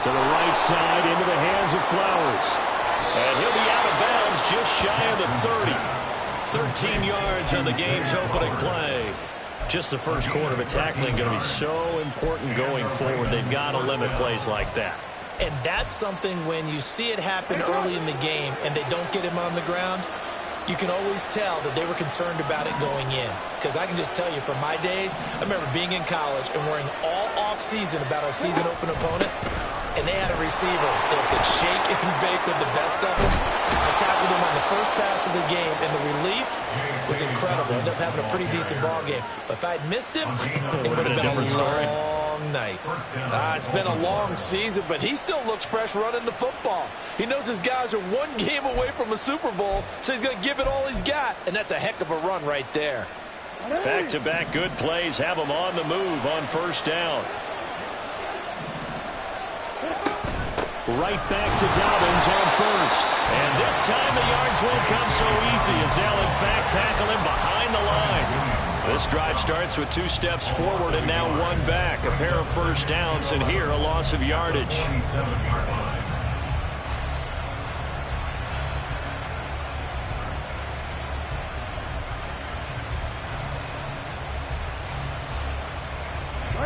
To the right side, into the hands of Flowers. And he'll be out of bounds just shy of the 30. 13 yards on the game's opening play. Just the first quarter, but tackling going to be so important going forward. They've got to limit plays like that. And that's something when you see it happen early in the game and they don't get him on the ground, you can always tell that they were concerned about it going in. Because I can just tell you from my days, I remember being in college and worrying all off-season about our season open opponent. And they had a receiver that could shake and bake with the best of them. I tackled him on the first pass of the game, and the relief was incredible. Ended up having a pretty decent ball game. But if I had missed him, it would have been a long night. It's been a long season, but he still looks fresh running the football. He knows his guys are one game away from a Super Bowl, so he's going to give it all he's got, and that's a heck of a run right there. Back-to-back good plays have him on the move on first down. Right back to Dobbins on first. And this time the yards won't come so easy as they'll in fact tackle him behind the line. This drive starts with 2 steps forward and now 1 back. A pair of first downs, and here a loss of yardage.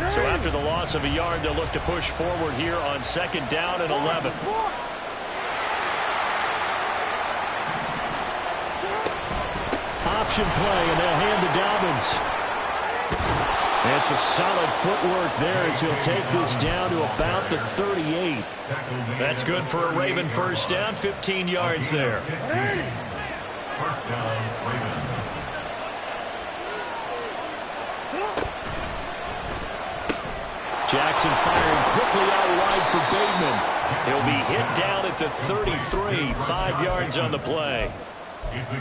So after the loss of a yard, they'll look to push forward here on 2nd down and 11. Option play, and they'll hand to Dobbins. And some solid footwork there as he'll take this down to about the 38. That's good for a Raven first down, 15 yards there. First down, Raven. Jackson firing quickly out wide for Bateman. He'll be hit down at the 33, 5 yards on the play.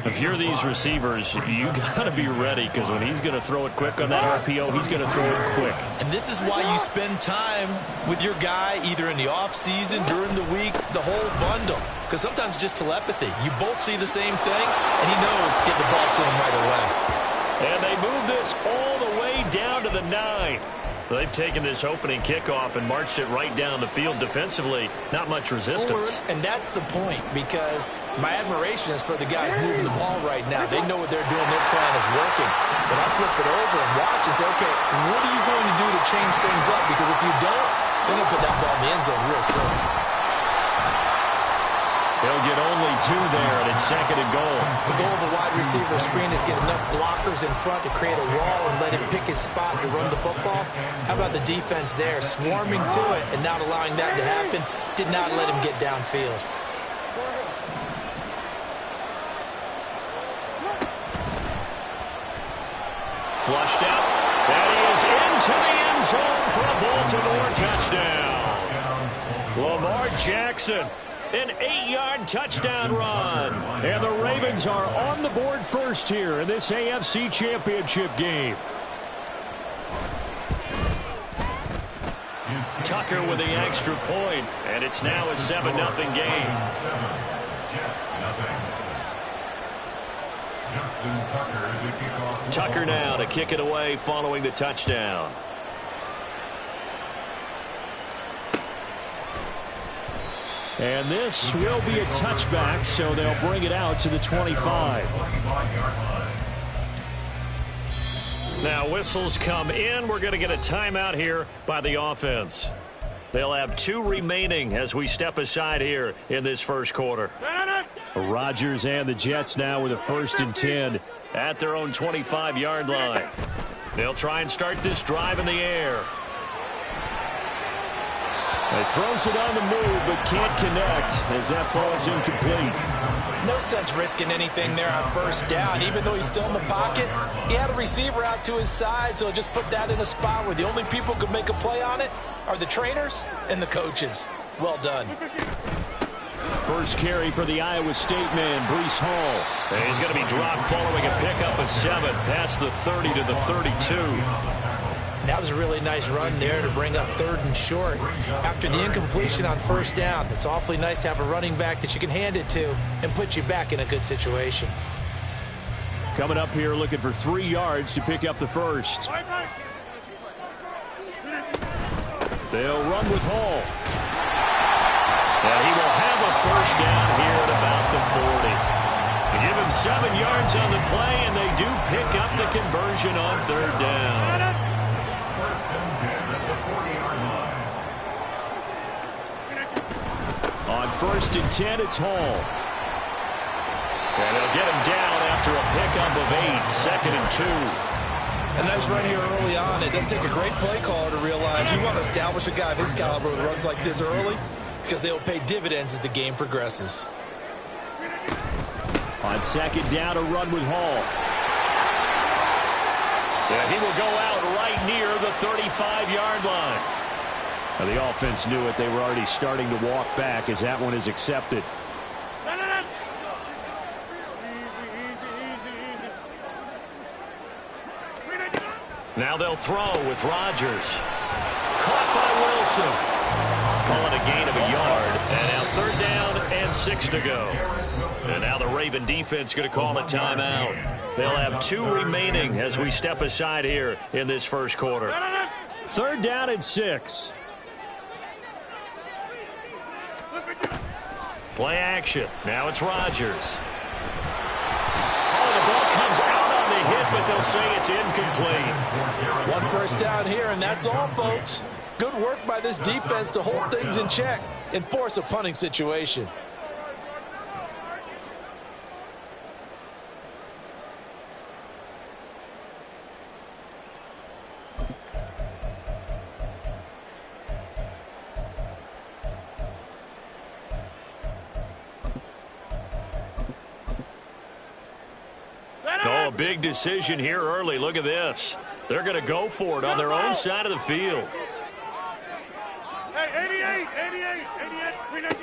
If you're these receivers, you got to be ready, because when he's going to throw it quick on that RPO, he's going to throw it quick. And this is why you spend time with your guy either in the offseason, during the week, the whole bundle. Because sometimes it's just telepathy. You both see the same thing, and he knows get the ball to him right away. And they move this all the way down to the 9. They've taken this opening kickoff and marched it right down the field defensively. Not much resistance. And that's the point, because my admiration is for the guys moving the ball right now. They know what they're doing. Their plan is working. But I flip it over and watch and say, okay, what are you going to do to change things up? Because if you don't, they're going to put that ball in the end zone real soon. They'll get only 2 there, and it's 2nd and goal. The goal of a wide receiver screen is get enough blockers in front to create a wall and let him pick his spot to run the football. How about the defense there, swarming to it and not allowing that to happen? Did not let him get downfield. Flushed out. That is into the end zone for a Baltimore touchdown. Lamar Jackson. An 8-yard touchdown run. And the Ravens are on the board first here in this AFC Championship game. Tucker with the extra point, and it's now a 7-0 game. Tucker now to kick it away following the touchdown. And this will be a touchback, so they'll bring it out to the 25. Now whistles come in. We're going to get a timeout here by the offense. They'll have 2 remaining as we step aside here in this first quarter. Rodgers and the Jets now with a 1st and 10 at their own 25-yard line. They'll try and start this drive in the air. He throws it on the move, but can't connect as that falls incomplete. No sense risking anything there on first down. Even though he's still in the pocket, he had a receiver out to his side, so just put that in a spot where the only people who can make a play on it are the trainers and the coaches. Well done. First carry for the Iowa State man, Breece Hall. And he's going to be dropped following a pickup of 7 past the 30 to the 32. That was a really nice run there to bring up 3rd and short. After the incompletion on first down, it's awfully nice to have a running back that you can hand it to and put you back in a good situation. Coming up here looking for 3 yards to pick up the first. They'll run with Hall. And he will have a first down here at about the 40. They give him 7 yards on the play, and they do pick up the conversion on third down. First and 10 at the 40-yard line. On first and 10, it's Hall. And they'll get him down after a pickup of 8, second and 2. A nice run here early on. It doesn't take a great play caller to realize you want to establish a guy of his caliber with runs like this early because they will pay dividends as the game progresses. On second down, a run with Hall. And he will go out right near the 35-yard line. Now, the offense knew it. They were already starting to walk back as that one is accepted. Now they'll throw with Rodgers. Caught by Wilson. Call it a gain of a yard. And now third down and 6 to go. And now the Raven defense going to call a timeout. They'll have 2 remaining as we step aside here in this first quarter. Third down and 6. Play action. Now it's Rodgers. Oh, the ball comes out on the hit, but they'll say it's incomplete. 1 first down here, and that's all, folks. Good work by this defense to hold things in check and force a punting situation. Oh, a big decision here early. Look at this. They're going to go for it on their own side of the field. Hey, 88.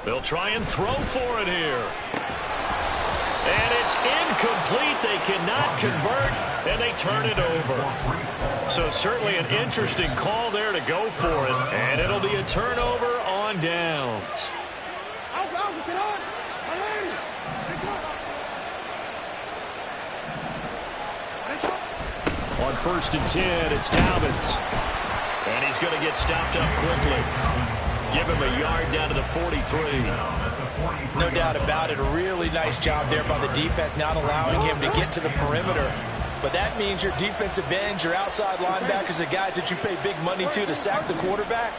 They'll try and throw for it here. And it's incomplete. They cannot convert, and they turn it over. So certainly an interesting call there to go for it. And it'll be a turnover on downs. On first and 10, it's Dobbins. And he's going to get stopped up quickly. Give him a yard down to the 43. No doubt about it. A really nice job there by the defense, not allowing him to get to the perimeter. But that means your defensive ends, your outside linebackers, the guys that you pay big money to sack the quarterback,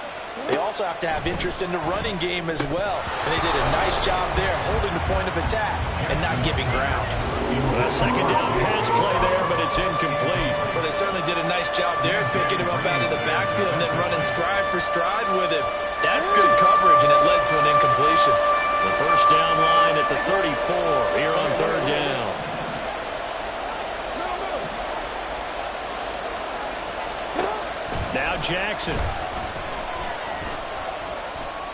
they also have to have interest in the running game as well. And they did a nice job there holding the point of attack and not giving ground. A second down pass play there, but it's incomplete. Well, they certainly did a nice job there picking him up out of the backfield and then running stride for stride with him. That's good coverage, and it led to an incompletion. The first down line at the 34 here on third down. Now Jackson.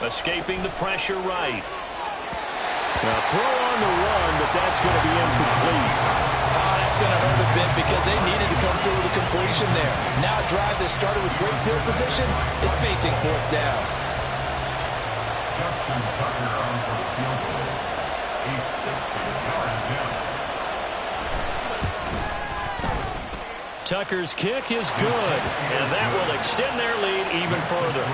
Escaping the pressure right. Now throw on the run, but that's going to be incomplete. Oh, that's going to hurt a bit because they needed to come through with a completion there. Now a drive that started with great field position is facing fourth down. Justin Tucker on for the field goal. He's 60 yards out. Tucker's kick is good, and that will extend their lead even further.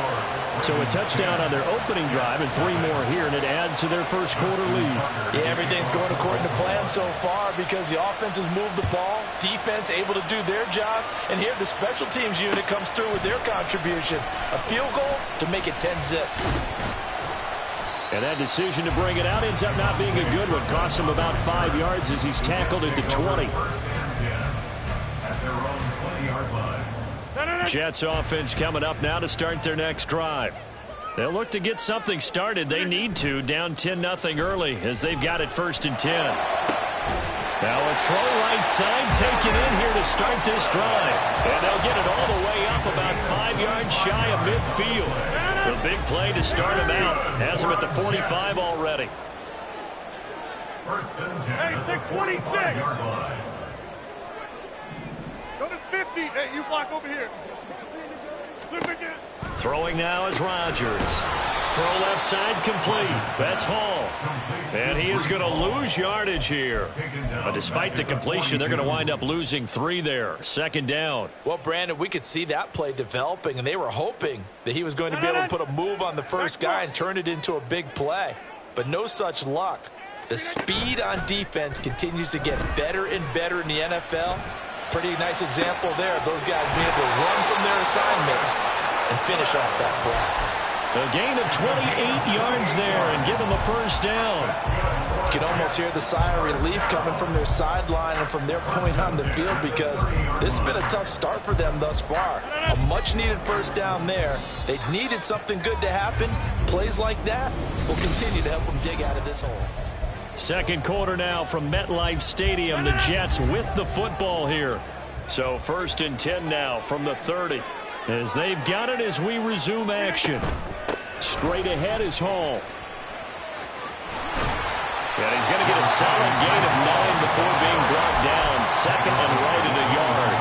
So a touchdown on their opening drive and 3 more here, and it adds to their first quarter lead. Yeah, everything's going according to plan so far because the offense has moved the ball, defense able to do their job, and here the special teams unit comes through with their contribution. A field goal to make it 10-zip. And that decision to bring it out ends up not being a good one. Costs him about 5 yards as he's tackled at the 20. Jets offense coming up now to start their next drive. They'll look to get something started. They need to, down 10-0 early as they've got it first and 10. Now a throw right side taken in here to start this drive. And they'll get it all the way up about 5 yards shy of midfield. The big play to start him out. Has him at the 45 already. First and 10. Hey, take 26. Go to 50. Hey, you block over here. Flip again. Throwing now is Rodgers. Throw left side complete. That's Hall. And he is going to lose yardage here. But despite the completion, they're going to wind up losing 3 there. Second down. Well, Brandon, we could see that play developing, and they were hoping that he was going to be able to put a move on the first guy and turn it into a big play. But no such luck. The speed on defense continues to get better and better in the NFL. Pretty nice example there of those guys being able to run from their assignments and finish off that play. A gain of 28 yards there and give them a first down. You can almost hear the sigh of relief coming from their sideline and from their point on the field, because this has been a tough start for them thus far. A much-needed first down there. They needed something good to happen. Plays like that will continue to help them dig out of this hole. Second quarter now from MetLife Stadium. The Jets with the football here. So 1st and 10 now from the 30. As they've got it as we resume action. Straight ahead is Hall. And he's going to get a solid gain of 9 before being brought down. Second and right at a yard.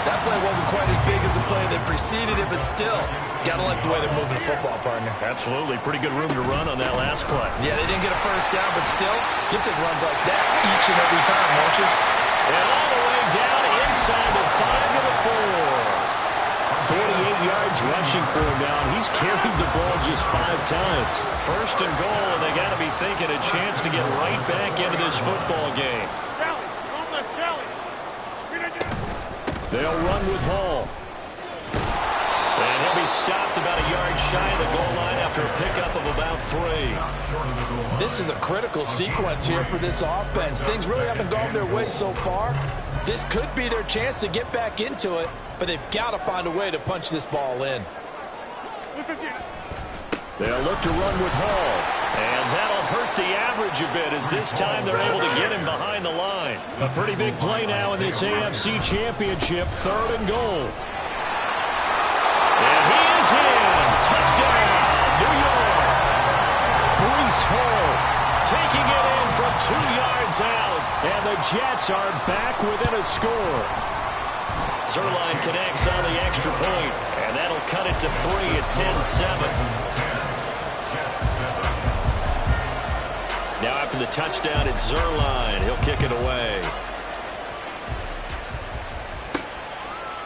That play wasn't quite as big as the play that preceded it, but still, got to like the way they're moving the football, partner. Absolutely. Pretty good room to run on that last play. Yeah, they didn't get a first down, but still, you take runs like that each and every time, won't you? And all the way down inside the 5 to the 4. 48 yards rushing for him now. He's carried the ball just 5 times. First and goal, and they got to be thinking a chance to get right back into this football game. They'll run with Hall. And he'll be stopped about a yard shy of the goal line after a pickup of about 3. This is a critical sequence here for this offense. Things really haven't gone their way so far. This could be their chance to get back into it, but they've got to find a way to punch this ball in. They'll look to run with Hall. And that'll hurt the average a bit, as this time they're able to get him behind the line. A pretty big play now in this AFC Championship. 3rd and goal. And he is in. Touchdown, New York. Breece Hall taking it in from 2 yards out. And the Jets are back within a score. Zerline connects on the extra point, and that'll cut it to 3 at 10-7. Now after the touchdown, it's Zerline. He'll kick it away.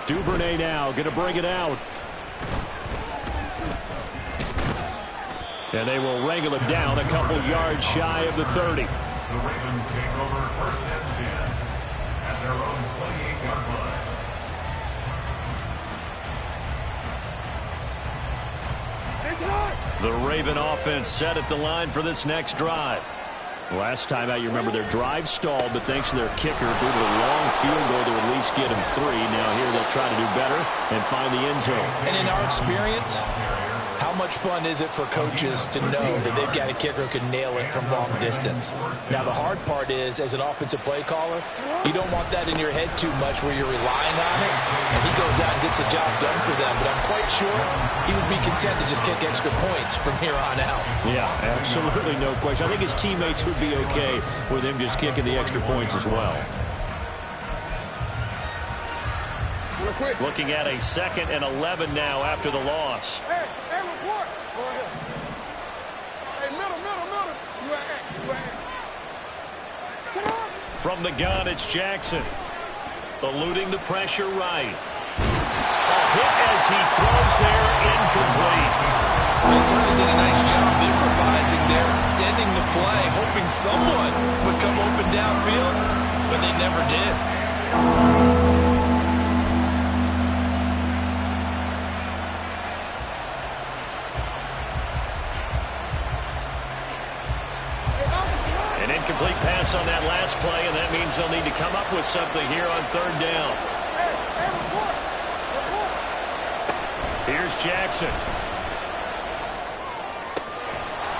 Duvernay now going to bring it out. And they will wrangle him down a couple yards shy of the 30. The Ravens take over 1st and 10 at their own 28-yard line. The Raven offense set at the line for this next drive. Last time out, you remember their drive stalled, but thanks to their kicker, due to a long field goal to at least get them 3. Now here they'll try to do better and find the end zone. And in our experience, how much fun is it for coaches to know that they've got a kicker who can nail it from long distance? Now, the hard part is, as an offensive play caller, you don't want that in your head too much where you're relying on it. And he goes out and gets the job done for them. But I'm quite sure he would be content to just kick extra points from here on out. Yeah, absolutely no question. I think his teammates would be okay with him just kicking the extra points as well. Looking at a 2nd and 11 now after the loss. Hey, report. Go ahead. Hey, middle. You From the gun, it's Jackson. Eluding the pressure right. A hit as he throws there, incomplete. They certainly did a nice job improvising there, extending the play, hoping someone would come open downfield, but they never did. An incomplete pass on that last play, and that means they'll need to come up with something here on 3rd down. Here's Jackson.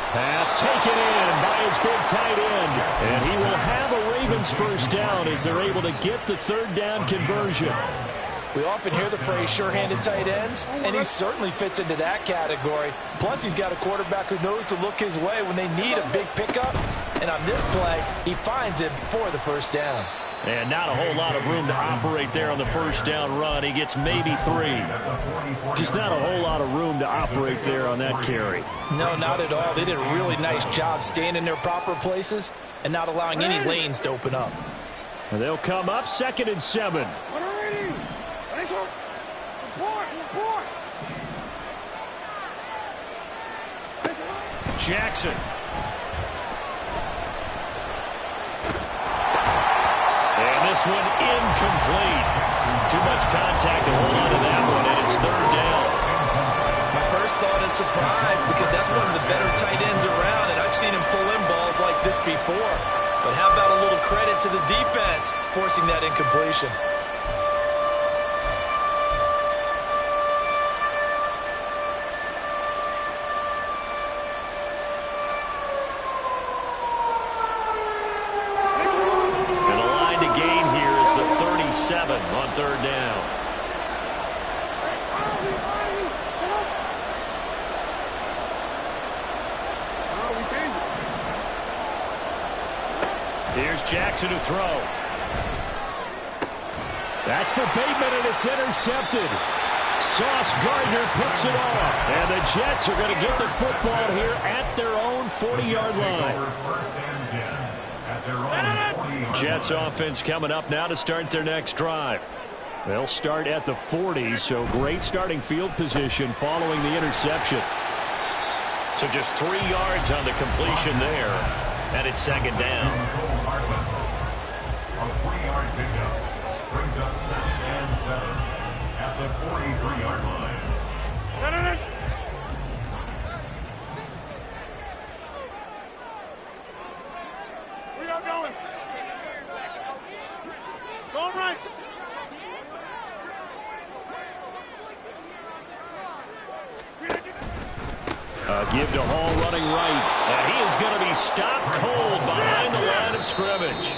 Pass taken in by his big tight end. And he will have a Ravens first down as they're able to get the 3rd down conversion. We often hear the phrase sure-handed tight ends, and he certainly fits into that category. Plus, he's got a quarterback who knows to look his way when they need a big pickup. And on this play, he finds it for the first down. And not a whole lot of room to operate there on the first down run. He gets maybe 3. Just not a whole lot of room to operate there on that carry. No, not at all. They did a really nice job staying in their proper places and not allowing any lanes to open up. And they'll come up 2nd and 7. Jackson. And this one incomplete. Too much contact to hold on to that one, and it's 3rd down. My first thought is surprise because that's one of the better tight ends around, and I've seen him pull in balls like this before. But how about a little credit to the defense forcing that incompletion? On 3rd down. Here's Jackson to throw. That's for Bateman, and it's intercepted. Sauce Gardner picks it off. And the Jets are going to get the football here at their own 40-yard line. Jets offense coming up now to start their next drive. They'll start at the 40, so great starting field position following the interception. So just 3 yards on the completion there, and it's 2nd down. A 3-yard pickup brings up 2nd and 7 at the 43-yard line. We are going. Going right. Give to Hall running right. And he is going to be stopped cold behind the line of scrimmage.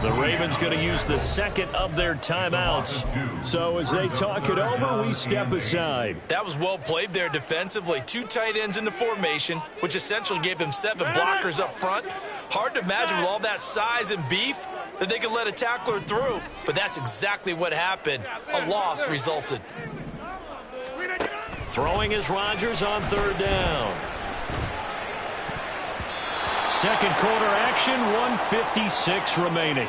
The Ravens going to use the 2nd of their timeouts. So as they talk it over, we step aside. That was well played there defensively. 2 tight ends in the formation, which essentially gave them 7 blockers up front. Hard to imagine with all that size and beef that they could let a tackler through. But that's exactly what happened. A loss resulted. Throwing is Rodgers on 3rd down. 2nd quarter action, 1:56 remaining.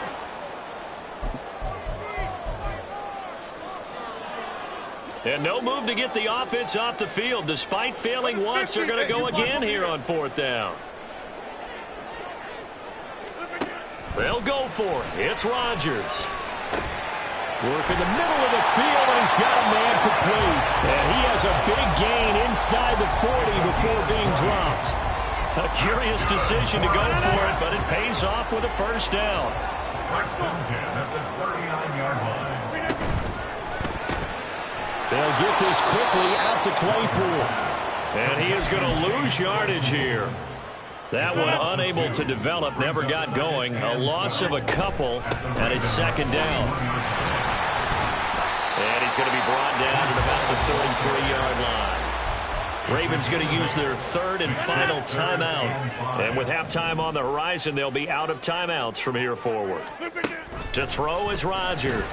And no move to get the offense off the field. Despite failing once, they're going to go again here on 4th down. They'll go for it. It's Rodgers. Work in the middle of the field, and he's got a man complete. And he has a big gain inside the 40 before being dropped. A curious decision to go for it, but it pays off with a 1st down. 1st and 10 at the 39-yard line. They'll get this quickly out to Claypool. And he is going to lose yardage here. That one unable to develop, never got going. A loss of a couple, and it's 2nd down. And he's going to be brought down to about the 33-yard line. Ravens going to use their 3rd and final timeout. And with halftime on the horizon, they'll be out of timeouts from here forward. To throw is Rodgers.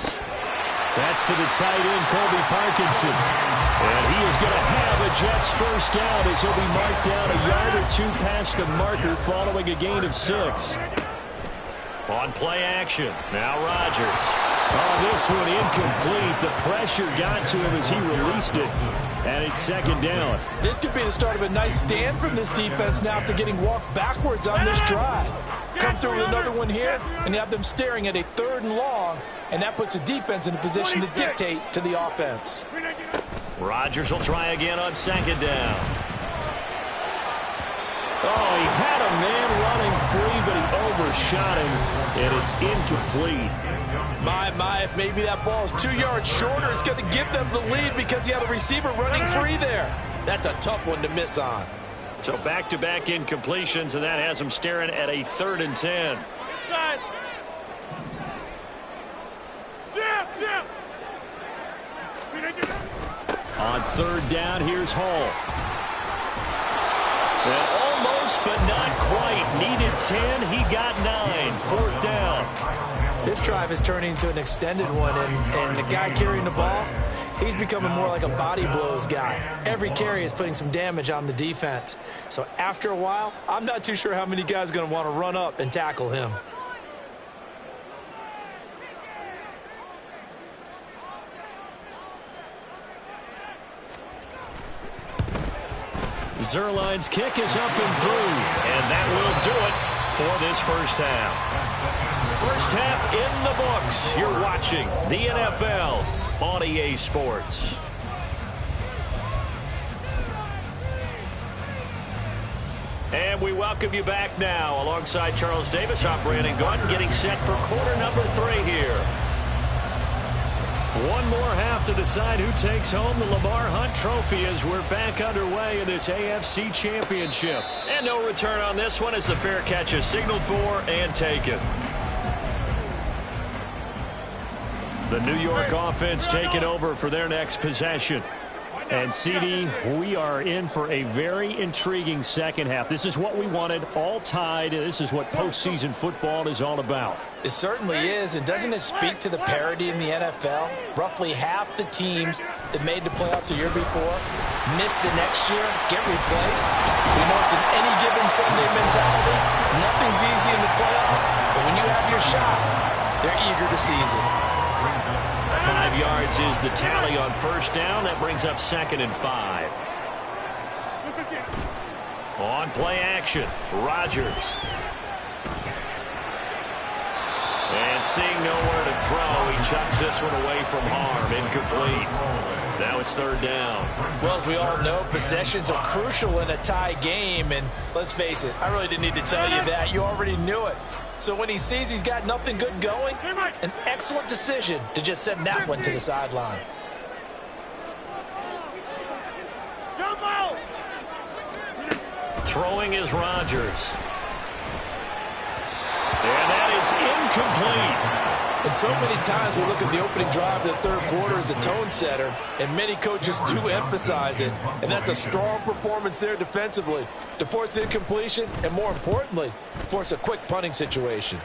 That's to the tight end, Colby Parkinson. And he is going to have a Jets 1st down as he'll be marked down a yard or 2 past the marker following a gain of 6. On play action, now Rodgers. Oh, this one incomplete. The pressure got to him as he released it. And it's 2nd down. This could be the start of a nice stand from this defense now after getting walked backwards on this drive. Come through with another one here, and you have them staring at a 3rd and long, and that puts the defense in a position to dictate to the offense. Rodgers will try again on 2nd down. Oh, he had a man running free, but he overshot him, and it's incomplete. My, if maybe that ball is 2 yards shorter, it's going to give them the lead because he had a receiver running free there. That's a tough one to miss on. So back-to-back incompletions, and that has him staring at a 3rd and 10. On 3rd down, here's Hall. And almost, but not quite. Needed 10, he got 9. 4th down. This drive is turning into an extended one, and the guy carrying the ball, he's becoming more like a body blows guy. Every carry is putting some damage on the defense. So after a while, I'm not too sure how many guys are going to want to run up and tackle him. Zerline's kick is up and through, and that will do it for this first half. First half in the books. You're watching the NFL on EA Sports. And we welcome you back now alongside Charles Davis. I'm Brandon Gordon getting set for quarter number 3 here. One more half to decide who takes home the Lamar Hunt Trophy as we're back underway in this AFC Championship. And no return on this one as the fair catch is signaled for and taken. The New York offense taking over for their next possession. And, CD, we are in for a very intriguing second half. This is what we wanted, all tied. This is what postseason football is all about. It certainly is. And doesn't it speak to the parity in the NFL? Roughly half the teams that made the playoffs a year before missed the next year, get replaced. We know it's an any given Sunday mentality. Nothing's easy in the playoffs, but when you have your shot, they're eager to seize it. 5 yards is the tally on first down. That brings up 2nd and 5. On play action, Rodgers. And seeing nowhere to throw, he chucks this one away from harm. Incomplete. Now it's 3rd down. Well, as we all know, possessions are crucial in a tie game. And let's face it, I really didn't need to tell you that. You already knew it. So when he sees he's got nothing good going, an excellent decision to just send that one to the sideline. Throwing is Rodgers. And that is incomplete. And so many times we look at the opening drive of the third quarter as a tone setter, and many coaches do emphasize it. And that's a strong performance there defensively to force incompletion and, more importantly, force a quick punting situation.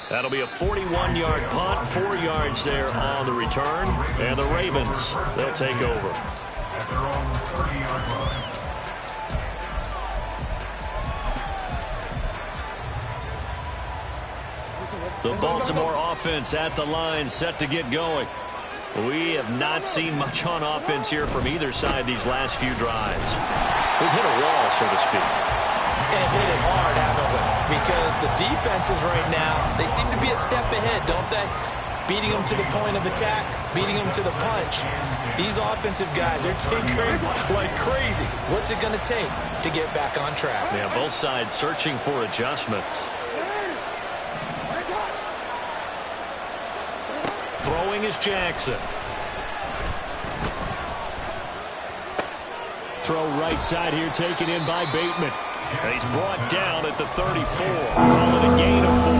That'll be a 41-yard punt, 4 yards there on the return. And the Ravens, they'll take over. At their own 30-yard line. The Baltimore offense at the line, set to get going. We have not seen much on offense here from either side these last few drives. We've hit a wall, so to speak. And hit it hard, haven't we? Because the defenses right now, they seem to be a step ahead, don't they? Beating them to the point of attack, beating them to the punch. These offensive guys are tinkering like crazy. What's it going to take to get back on track? Yeah, both sides searching for adjustments. Throwing is Jackson. Throw right side here, taken in by Bateman. And he's brought down at the 34. Call it a gain of 4.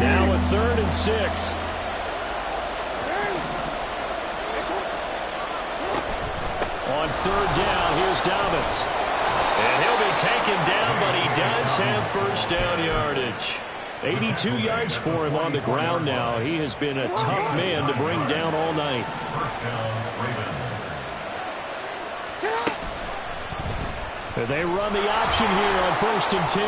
Now a 3rd and 6. On 3rd down, here's Dobbins. And he'll be taken down, but he does have first down yardage. 82 yards for him on the ground now. He has been a tough man to bring down all night. First down, Ravens. They run the option here on 1st and 10.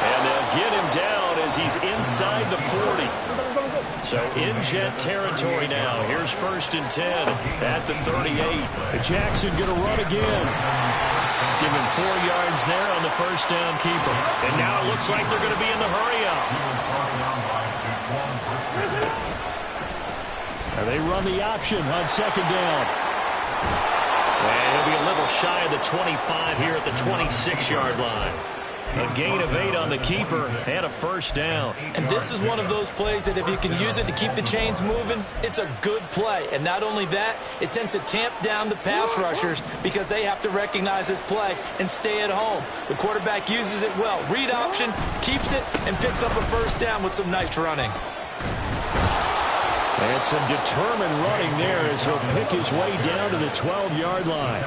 And they'll get him down as he's inside the 40. So in jet territory now. Here's 1st and 10 at the 38. Jackson going to run again. Give him 4 yards there on the first down keeper. And now it looks like they're going to be in the hurry-up. And they run the option on 2nd down. And he'll be a little shy of the 25 here at the 26-yard line. A gain of 8 on the keeper and a first down. And this is one of those plays that if you can use it to keep the chains moving, it's a good play. And not only that, it tends to tamp down the pass rushers because they have to recognize this play and stay at home. The quarterback uses it well. Read option, keeps it, and picks up a first down with some nice running. And some determined running there as he'll pick his way down to the 12-yard line.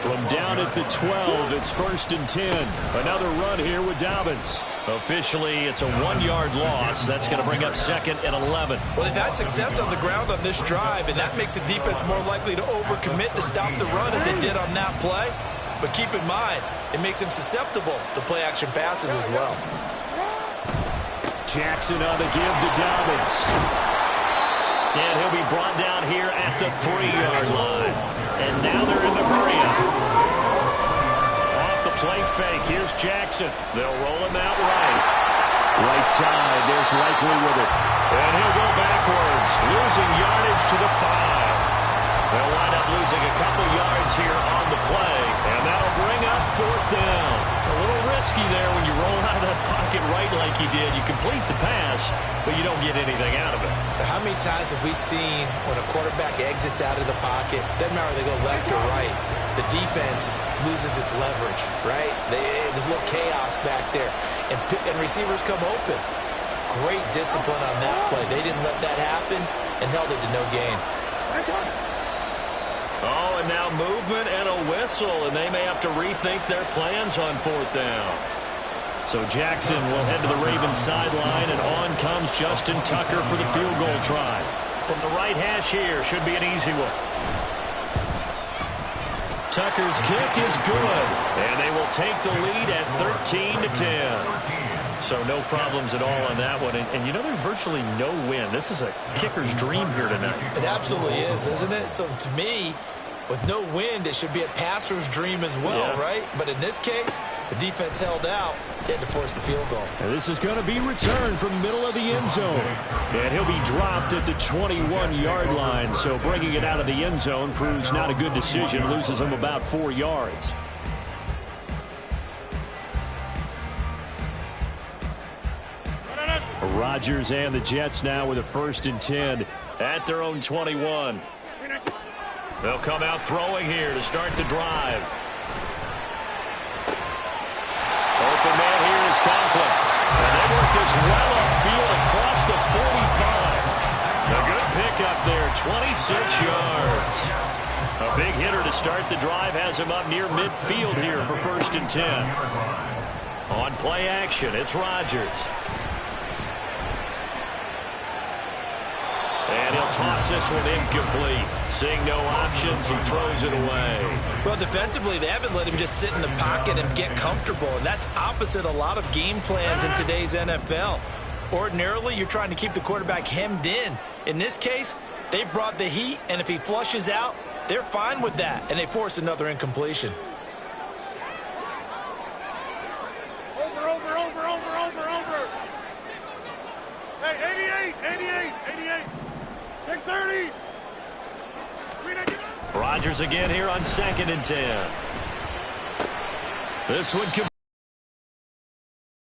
From down at the 12, it's 1st and 10. Another run here with Dobbins. Officially, it's a 1-yard loss. That's going to bring up 2nd and 11. Well, they've had success on the ground on this drive, and that makes the defense more likely to overcommit to stop the run as they did on that play. But keep in mind, it makes them susceptible to play-action passes as well. Jackson on the give to Dobbins. And he'll be brought down here at the 3-yard line. And now they're in the hurry-up. Off the play fake, here's Jackson. They'll roll him out right. Right side, there's Likely with it. And he'll go backwards, losing yardage to the 5. They'll wind up losing a couple yards here on the play. And that'll bring up 4th down. A little risky there when you roll out of that pocket right like you did. You complete the pass, but you don't get anything out of it. How many times have we seen when a quarterback exits out of the pocket, doesn't matter if they go left or right, the defense loses its leverage, right? There's a little chaos back there, and receivers come open. Great discipline on that play. They didn't let that happen and held it to no gain. Oh, and now movement and a whistle, and they may have to rethink their plans on 4th down. So Jackson will head to the Ravens sideline, and on comes Justin Tucker for the field goal try. From the right hash here, should be an easy one. Tucker's kick is good, and they will take the lead at 13-10. So no problems at all on that one. And you know, there's virtually no win. This is a kicker's dream here tonight. It absolutely is, isn't it? So to me, with no wind, it should be a passer's dream as well, right? But in this case, the defense held out. They had to force the field goal. And this is going to be returned from middle of the end zone. And he'll be dropped at the 21-yard line. So bringing it out of the end zone proves not a good decision. Loses him about 4 yards. Rodgers and the Jets now with a 1st and 10 at their own 21. They'll come out throwing here to start the drive. Open man here is Conklin. And they work this well upfield across the 45. A good pickup there, 26 yards. A big hitter to start the drive has him up near midfield here for 1st and 10. On play action, it's Rodgers. And he'll toss this one incomplete. Seeing no options, he throws it away. Well, defensively, they haven't let him just sit in the pocket and get comfortable, and that's opposite a lot of game plans in today's NFL. Ordinarily, you're trying to keep the quarterback hemmed in. In this case, they brought the heat, and if he flushes out, they're fine with that, and they force another incompletion. Over. Hey, 88. Take 30. Rodgers again here on 2nd and 10. This one could.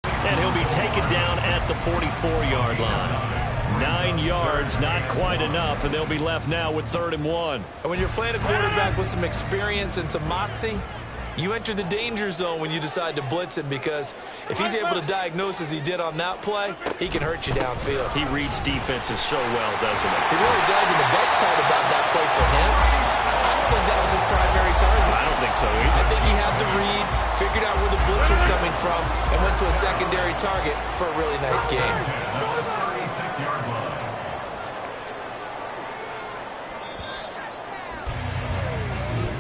And he'll be taken down at the 44-yard line. 9 yards, not quite enough, and they'll be left now with 3rd and 1. And when you're playing a quarterback with some experience and some moxie, you enter the danger zone when you decide to blitz him, because if he's able to diagnose as he did on that play, he can hurt you downfield. He reads defenses so well, doesn't he? He really does, and the best part about that play for him, I don't think that was his primary target. I don't think so either. I think he had the read, figured out where the blitz was coming from, and went to a secondary target for a really nice game. 36-yard line.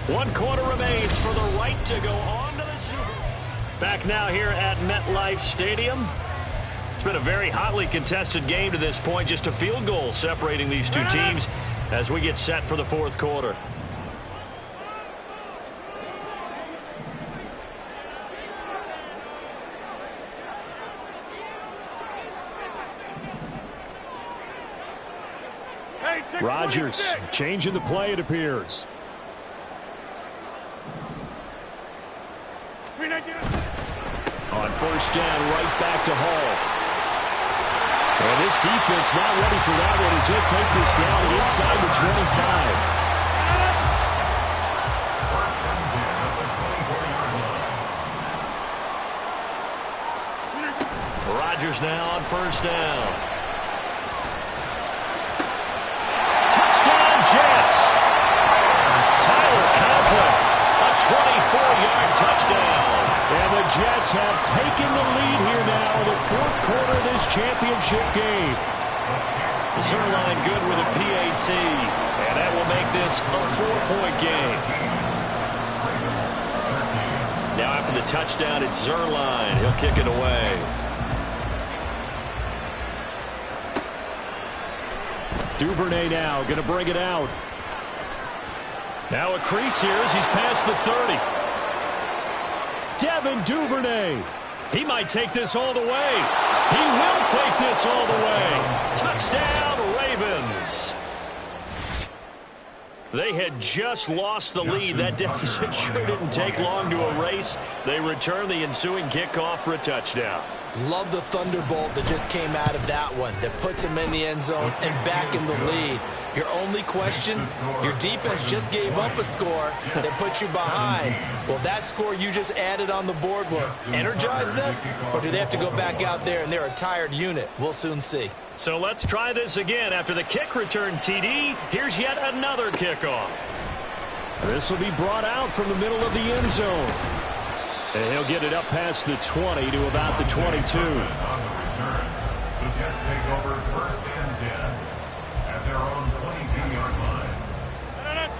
One quarter remains for the right to go on to the Super Bowl. Back now here at MetLife Stadium. It's been a very hotly contested game to this point. Just a field goal separating these two teams as we get set for the 4th quarter. Rodgers changing the play, it appears. On first down, right back to Hall. And this defense not ready for that one as he'll take this down inside the 25. Rodgers now on first down. Touchdown, Jets. Tyler Conklin, a 24-yard touchdown. And the Jets have taken the lead here now in the fourth quarter of this championship game. Zerline good with a PAT, and that will make this a 4-point game. Now after the touchdown, it's Zerline. He'll kick it away. Duvernay now going to bring it out. Now a crease here as he's past the 30. Devin Duvernay. He might take this all the way. He will take this all the way. Touchdown, Ravens. They had just lost the lead. That deficit sure didn't take long to erase. They return the ensuing kickoff for a touchdown. Love the thunderbolt that just came out of that one that puts him in the end zone and back in the lead. Your only question, your defense just gave up a score that put you behind. Will that score you just added on the board will energize them, or do they have to go back out there and they're a tired unit? We'll soon see. So let's try this again. After the kick return TD, here's yet another kickoff. This will be brought out from the middle of the end zone. And he'll get it up past the 20 to about the 22. On the return, the Jets take over first and 10 at their own 22-yard line.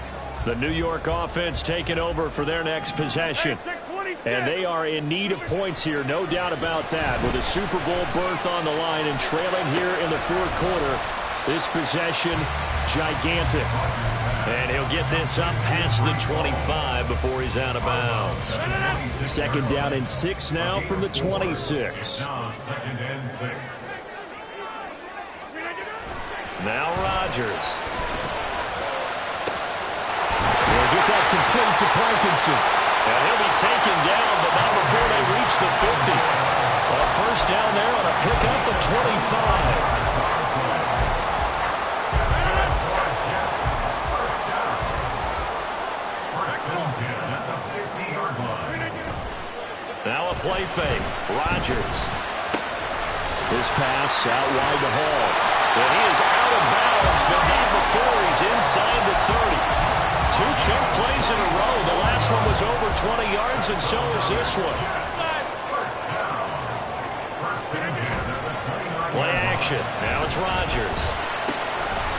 The New York offense taking over for their next possession. And they are in need of points here, no doubt about that. With a Super Bowl berth on the line and trailing here in the fourth quarter, this possession, gigantic. And he'll get this up past the 25 before he's out of bounds. Second down and 6 now from the 26. Now second and 6. Now Rodgers. They'll get that complete to Parkinson. And he'll be taken down, but not before they reach the 50. A first down there on a pickup of 25. Now a play fake. Rodgers. His pass out wide to Hall. And he is out of bounds, but not before he's inside the 30. 2 chunk plays in a row. The last one was over 20 yards, and so is this one. Play action. Now it's Rodgers.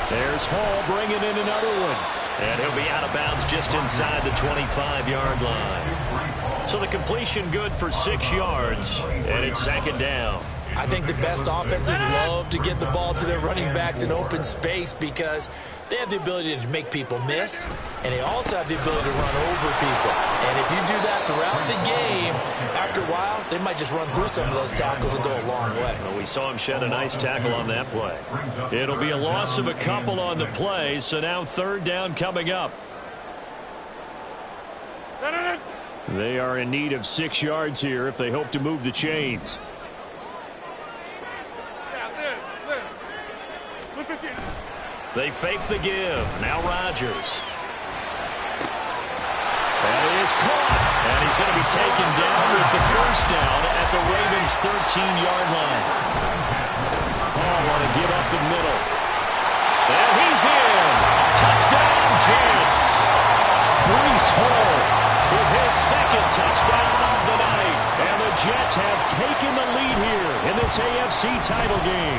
There's Hall bringing in another one. And he'll be out of bounds just inside the 25-yard line. So the completion good for 6 yards, and it's second down. I think the best offenses love to get the ball to their running backs in open space because they have the ability to make people miss, and they also have the ability to run over people. And if you do that throughout the game, after a while, they might just run through some of those tackles and go a long way. Well, we saw him shed a nice tackle on that play. It'll be a loss of a couple on the play, so now third down coming up. They are in need of 6 yards here if they hope to move the chains. They fake the give. Now Rodgers. That is caught. And he's going to be taken down with the first down at the Ravens' 13-yard line. Oh, want to give up the middle. And he's in. Touchdown, Jets. Breece Hall with his second touchdown of the night. And the Jets have taken the lead here in this AFC title game.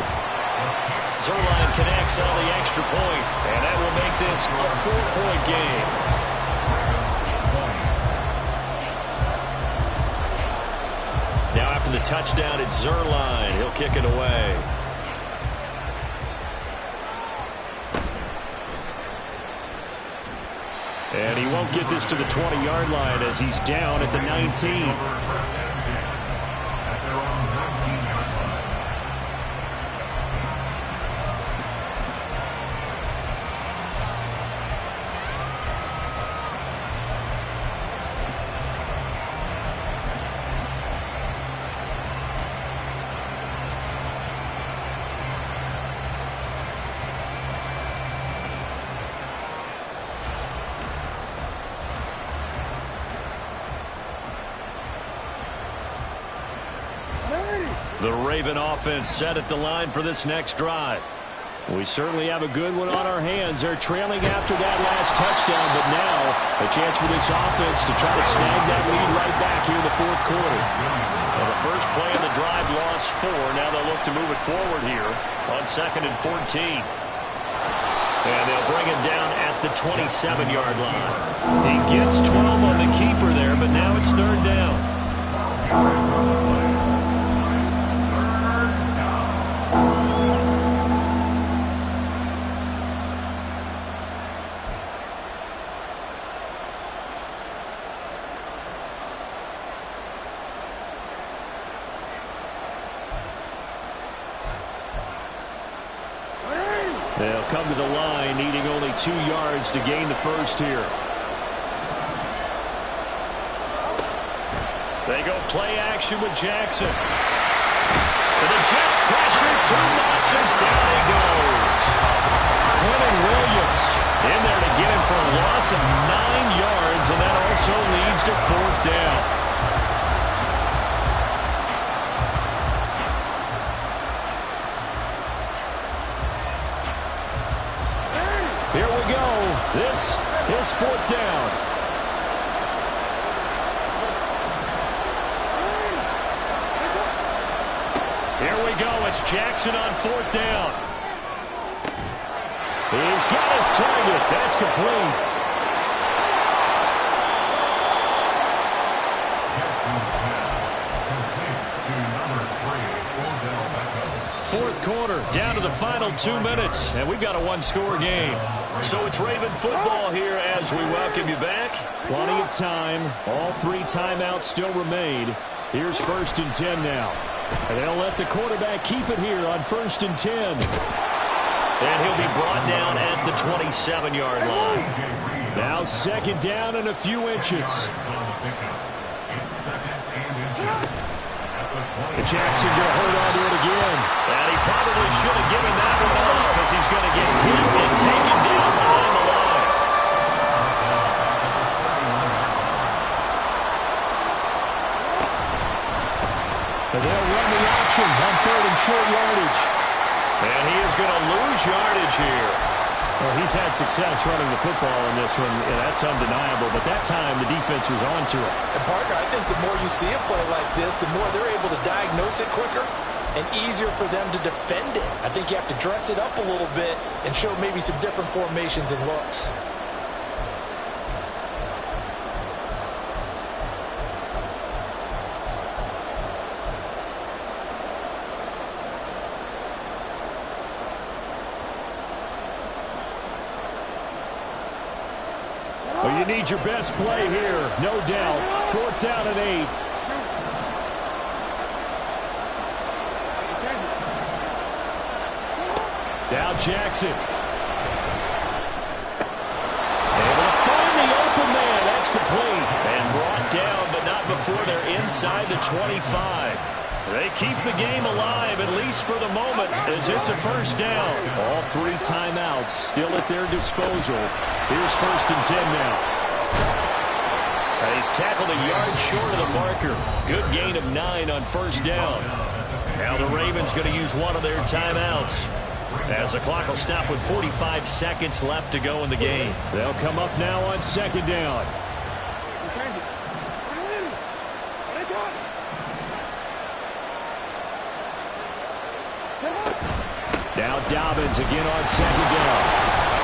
Zerline connects on the extra point, and that will make this a 4-point game. Now after the touchdown, it's Zerline. He'll kick it away. And he won't get this to the 20-yard line as he's down at the 19. The Raven offense set at the line for this next drive. We certainly have a good one on our hands. They're trailing after that last touchdown, but now a chance for this offense to try to snag that lead right back here in the fourth quarter. Well, the first play of the drive lost 4. Now they'll look to move it forward here on 2nd and 14. And they'll bring him down at the 27-yard line. He gets 12 on the keeper there, but now it's 3rd down. They'll come to the line, needing only 2 yards to gain the first here. They go play action with Jackson. And the Jets pressure 2 notches. Down he goes. Quentin Williams in there to get him for a loss of 9 yards, and that also leads to 4th down. Here we go. This is 4th down. Here we go. It's Jackson on 4th down. He's got his target. That's complete. Fourth quarter, down to the final 2 minutes, and we've got a 1-score game. So it's Raven football here as we welcome you back. Plenty of time. All 3 timeouts still remain. Here's 1st and 10 now. And they'll let the quarterback keep it here on 1st and 10. And he'll be brought down at the 27-yard line. Now 2nd down and a few inches. Jackson going to hold on to it again. And he probably should have given that one off as he's going to get hit and taken down behind the line. And they'll run the option on 3rd and short yardage. And he is going to lose yardage here. Well, he's had success running the football in this one, and that's undeniable. But that time, the defense was on to it. And, Parker, I think the more you see a play like this, the more they're able to diagnose it quicker and easier for them to defend it. I think you have to dress it up a little bit and show maybe some different formations and looks. Well, you need your best play here, no doubt. 4th down and 8. Now Jackson. Able to find the open man. That's complete. And brought down, but not before they're inside the 25. They keep the game alive, at least for the moment, as it's a 1st down. All 3 timeouts still at their disposal. Here's 1st and 10 now. He's tackled a yard short of the marker. Good gain of 9 on 1st down. Now the Ravens going to use one of their timeouts, as the clock will stop with 45 seconds left to go in the game. They'll come up now on 2nd down. Now Dobbins again on 2nd down.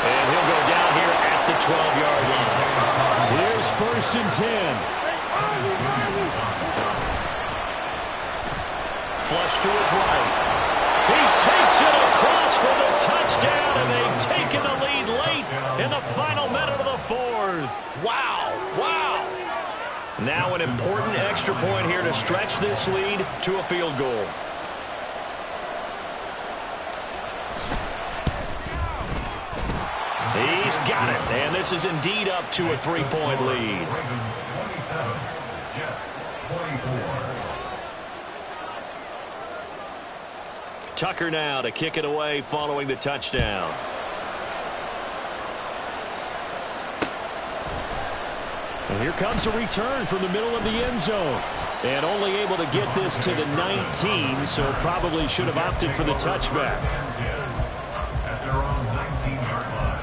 And he'll go down here at the 12-yard line. Here's 1st and 10. Flush to his right. He takes it across for the touchdown, and they've taken the lead late in the final minute of the 4th. Wow, wow. Now an important extra point here to stretch this lead to a field goal. He's got it, and this is indeed up to a 3-point lead. Ravens 27, Jets 24. Tucker now to kick it away following the touchdown. And here comes a return from the middle of the end zone. And only able to get this to the 19, so probably should have opted for the touchback. At their own 19-yard line.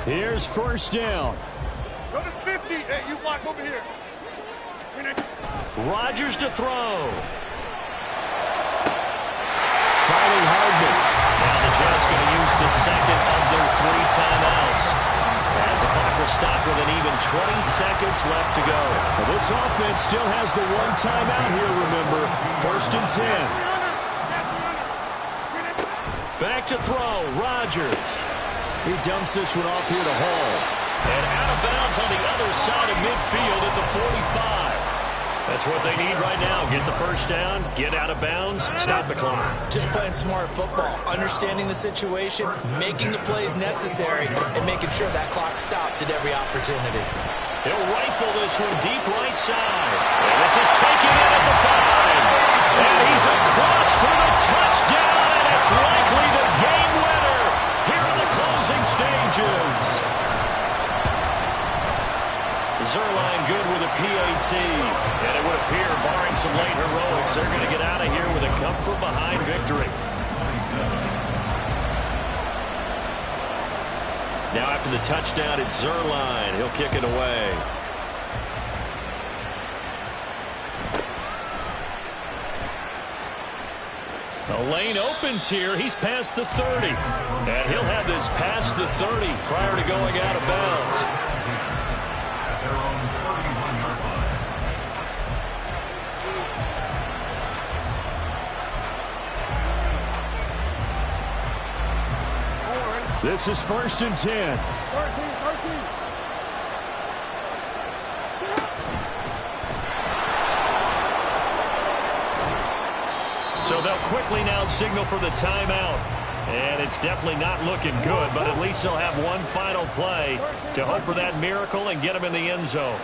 Here's first down. Go to 50. Hey, you block over here. Rodgers to throw. Finding Hardman. Now the Jets going to use the second of their 3 timeouts. As the clock will stop with an even 20 seconds left to go. Well, this offense still has the 1 timeout here, remember. First and 10. Back to throw. Rodgers. He dumps this one off here to Hall. And out of bounds on the other side of midfield at the 45. That's what they need right now. Get the first down, get out of bounds, stop the clock. Just playing smart football, understanding the situation, making the plays necessary, and making sure that clock stops at every opportunity. He'll rifle this one deep right side. And this is taken in at the 5. And he's across for the touchdown, and it's likely the game winner here in the closing stages. Zerline good with a PAT. And it would appear, barring some late heroics, they're going to get out of here with a come-from-behind victory. Now after the touchdown, it's Zerline. He'll kick it away. The lane opens here. He's past the 30. And he'll have this past the 30 prior to going out of bounds. Their own 31-yard line. This is first and 10. 13. So they'll quickly now signal for the timeout. And it's definitely not looking good, but at least they'll have one final play to hope for that miracle and get them in the end zone.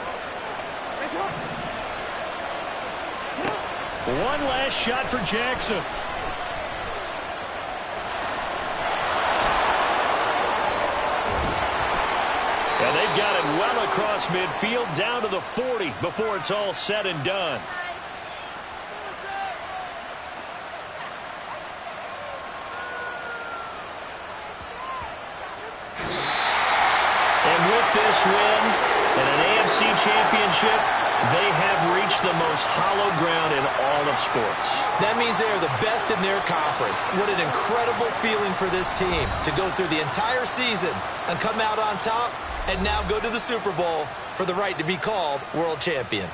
One last shot for Jackson. And they've got it well across midfield down to the 40 before it's all said and done. This win and an AFC championship, they have reached the most hallowed ground in all of sports. That means they are the best in their conference. What an incredible feeling for this team to go through the entire season and come out on top and now go to the Super Bowl for the right to be called world champion.